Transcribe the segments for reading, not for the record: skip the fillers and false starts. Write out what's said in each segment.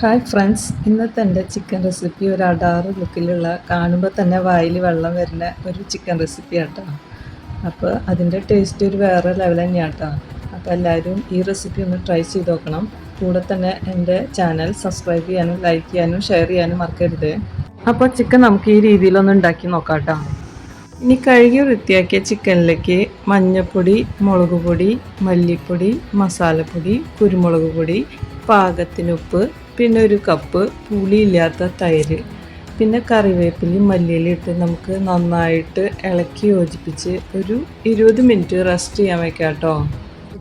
Hi friends, ഇന്നത്തെ എൻ്റെ chicken recipe ഒരു അടാറ് ലുക്കിലുള്ള കാണുമ്പോൾ തന്നെ വായിൽ വെള്ളം വരുന്ന ഒരു ചിക്കൻ റെസിപ്പി ആട്ടോ. അപ്പോൾ അതിൻ്റെ ടേസ്റ്റ് ഒരു വേറെ ലെവൽ തന്നെയാണ് കേട്ടോ. അപ്പോൾ എല്ലാവരും ഈ റെസിപ്പി ഒന്ന് ട്രൈ ചെയ്ത് നോക്കണം. കൂടെ തന്നെ എൻ്റെ ചാനൽ സബ്സ്ക്രൈബ് ചെയ്യാനും ലൈക്ക് ചെയ്യാനും ഷെയർ ചെയ്യാനും മറക്കരുത്. അപ്പോൾ ചിക്കൻ നമുക്ക് ഈ രീതിയിലൊന്ന് ഉണ്ടാക്കി നോക്കാം കേട്ടോ. ഇനി കഴുകി വൃത്തിയാക്കിയ ചിക്കനിലേക്ക് മഞ്ഞൾപ്പൊടി, മുളക് പൊടി, മല്ലിപ്പൊടി, മസാലപ്പൊടി, കുരുമുളക് പൊടി, പാകത്തിനുപ്പ്, പിന്നെ ഒരു കപ്പ് പുളിയില്ലാത്ത തൈര്, പിന്നെ കറിവേപ്പിലയും മല്ലിയിലും ഇട്ട് നമുക്ക് നന്നായിട്ട് ഇളക്കി യോജിപ്പിച്ച് ഒരു 20 മിനിറ്റ് റെസ്റ്റ് ചെയ്യാൻ വെക്കാം കേട്ടോ.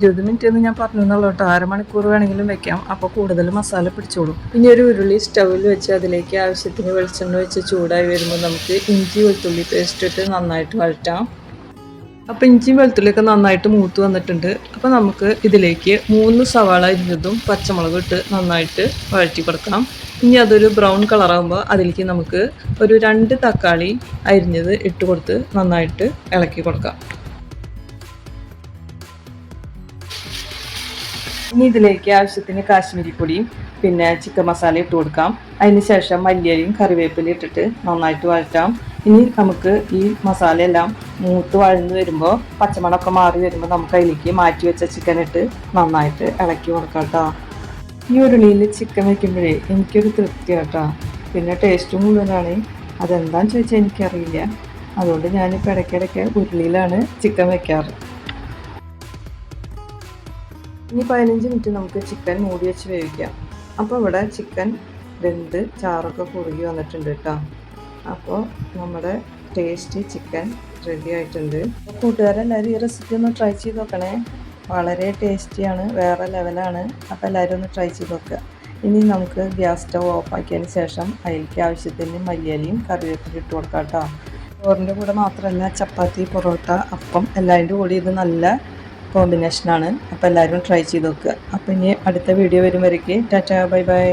20 മിനിറ്റ് എന്ന് ഞാൻ പറഞ്ഞു എന്നുള്ളൂ കേട്ടോ. 1/2 മണിക്കൂർ വേണമെങ്കിലും വെക്കാം, അപ്പോൾ കൂടുതൽ മസാല പിടിച്ചോളും. പിന്നെ ഒരു ഉരുളി സ്റ്റൗവിൽ വെച്ച് അതിലേക്ക് ആവശ്യത്തിന് വെളിച്ചെണ്ണ വെച്ച് ചൂടായി വരുമ്പോൾ നമുക്ക് ഇഞ്ചി വെളുത്തുള്ളി പേസ്റ്റ് ഇട്ട് നന്നായിട്ട് വഴറ്റാം. അപ്പോൾ ഇഞ്ചിയും വെളുത്തുള്ളിയൊക്കെ നന്നായിട്ട് മൂത്ത് വന്നിട്ടുണ്ട്. അപ്പോൾ നമുക്ക് ഇതിലേക്ക് 3 സവാള അരിഞ്ഞതും പച്ചമുളകും ഇട്ട് നന്നായിട്ട് വഴറ്റി കൊടുക്കാം. ഇനി അതൊരു ബ്രൗൺ കളറാകുമ്പോൾ അതിലേക്ക് നമുക്ക് ഒരു 2 തക്കാളി അരിഞ്ഞത് ഇട്ട് കൊടുത്ത് നന്നായിട്ട് ഇളക്കി കൊടുക്കാം. ഇനി ഇതിലേക്ക് ആവശ്യത്തിന് കാശ്മീരി പൊടിയും പിന്നെ ചിക്കൻ മസാല ഇട്ട് കൊടുക്കാം. അതിന് ശേഷം മല്ലിയിലയും കറിവേപ്പിലയും ഇട്ടിട്ട് നന്നായിട്ട് വഴറ്റാം. ഇനി നമുക്ക് ഈ മസാല എല്ലാം മൂത്ത് വഴന്ന് വരുമ്പോൾ പച്ചമണമൊക്കെ മാറി വരുമ്പോൾ നമുക്ക് അതിലേക്ക് മാറ്റി വെച്ച ചിക്കൻ ഇട്ട് നന്നായിട്ട് ഇളക്കി കൊടുക്കാം കേട്ടോ. ഈ ഉരുളിയിൽ ചിക്കൻ വയ്ക്കുമ്പോഴേ എനിക്കൊരു തൃപ്തി കേട്ടോ. പിന്നെ ടേസ്റ്റും കൂടുതലാണ്. അതെന്താണെന്ന് ചോദിച്ചാൽ എനിക്കറിയില്ല. അതുകൊണ്ട് ഞാനിപ്പോൾ ഇടയ്ക്കിടയ്ക്ക് ഉരുളിയിലാണ് ചിക്കൻ വെക്കാറ്. ഇനി 15 മിനിറ്റ് നമുക്ക് ചിക്കൻ മൂടി വെച്ച് വേവിക്കാം. അപ്പോൾ ഇവിടെ ചിക്കൻ വെന്ത് ചാറൊക്കെ കുറുകി വന്നിട്ടുണ്ട് കേട്ടോ. അപ്പോൾ നമ്മുടെ ടേസ്റ്റി ചിക്കൻ റെഡി ആയിട്ടുണ്ട്. കൂട്ടുകാരെല്ലാവരും ഈ റെസിപ്പി ഒന്ന് ട്രൈ ചെയ്ത് നോക്കണേ. വളരെ ടേസ്റ്റിയാണ്, വേറെ ലെവലാണ്. അപ്പോൾ എല്ലാവരും ഒന്ന് ട്രൈ ചെയ്ത് നോക്കുക. ഇനി നമുക്ക് ഗ്യാസ് സ്റ്റവ് ഓഫാക്കിയതിന് ശേഷം അതിലേക്ക് ആവശ്യത്തിന് മല്ലിയിലയും കറിവേപ്പിലയും ഇട്ട് കൊടുക്കാം കേട്ടോ. ചോറിൻ്റെ കൂടെ മാത്രമല്ല, ചപ്പാത്തി, പൊറോട്ട, അപ്പം എല്ലാവരുടെ കൂടി ഇത് നല്ല കോമ്പിനേഷനാണ്. അപ്പോൾ എല്ലാവരും ട്രൈ ചെയ്ത് നോക്കുക. അപ്പോൾ ഇനി അടുത്ത വീഡിയോ വരും വരയ്ക്ക് ടാറ്റാ, ബൈ ബൈ.